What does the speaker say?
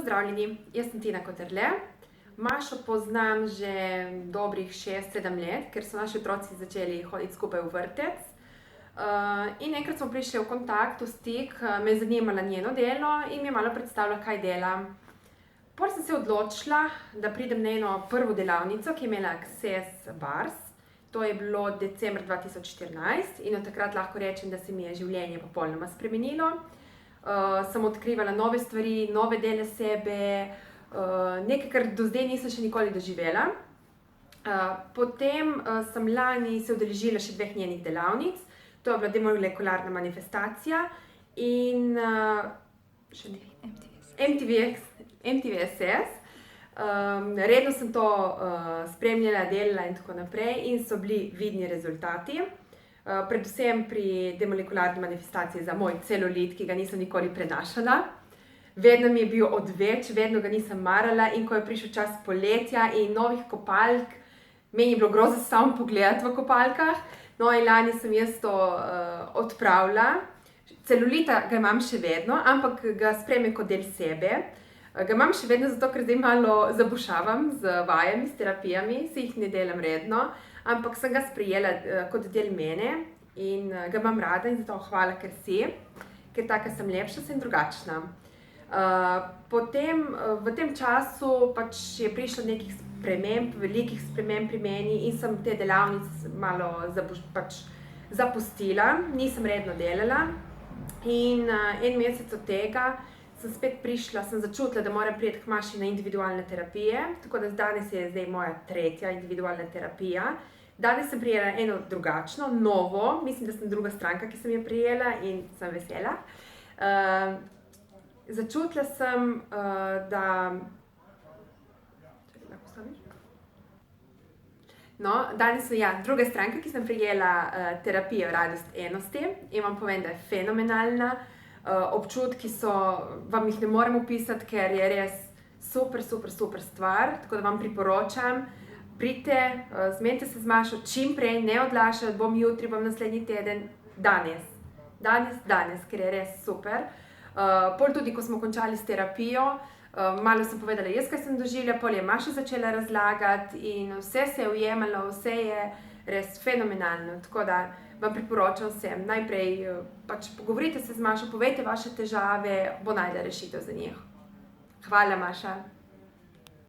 Pozdravljeni, jaz sem Tina Koterle. Mašo poznam že dobrih 6-7 let, ker so naši otroci začeli hoditi skupaj v vrtec. In enkrat smo prišli v kontakt, v stik, me je zanimalo njeno delo in mi je malo predstavila, kaj dela. Pol sem se odločila, da pridem na eno prvo delavnico, ki je imela Access Bars. To je bilo decembra 2014 in od takrat lahko rečem, da se mi je življenje popolnoma spremenilo. Sem odkrivala nove stvari, nove dele sebe, nekaj, kar do zdaj nisem še nikoli doživela. Potem sem lani se udeležila še 2 njenih delavnic. To je bila demolekularna manifestacija in MTVSS. Redno sem to spremljala, delala in tako naprej in so bili vidni rezultati. Predvsem pri demolekularni manifestaciji za moj celulit, ki ga nisem nikoli prenašala. Vedno mi je bil odveč, vedno ga nisem marala in ko je prišel čas poletja in novih kopalk, meni je bilo grozno samo pogledati v kopalkah. No in lani sem jaz to odpravila. Celulita ga imam še vedno, ampak ga sprejmem kot del sebe. Ga imam še vedno zato, ker zdaj malo zabušavam z vajami, s terapijami, si jih ne delam redno, ampak sem ga sprejela kot del mene in ga imam rada in zato hvala, ker taka sem lepša, sem drugačna. Potem v tem času pač je prišlo nekih sprememb, velikih sprememb pri meni in sem te delavnice malo zapustila, nisem redno delala in 1 mesec od tega sem spet prišla, sem začutila, da moram priti k Maši na individualne terapije, tako da danes je zdaj moja 3. individualna terapija. Danes sem prijela eno drugačno, novo, mislim, da sem druga stranka, ki sem jo prijela in sem vesela. Začutila sem, da... No, danes sem druga stranka, ki sem prijela terapijo Radost enosti in vam povem, da je fenomenalna. Občutki so, vam jih ne morem opisati, ker je res super stvar, tako da vam priporočam. Pridite, zmenite se z Mašo čim prej, ne odlašati, bom jutri, bom naslednji teden, danes, ker je res super. Pol tudi, ko smo končali s terapijo, malo sem povedala jaz, kaj sem doživela, pol je Maša začela razlagati in vse se je ujemalo, vse je res fenomenalno, tako da vam priporočam vsem. Najprej pač pogovorite se z Mašo, povejte vaše težave, bo našla rešitev za njih. Hvala, Maša.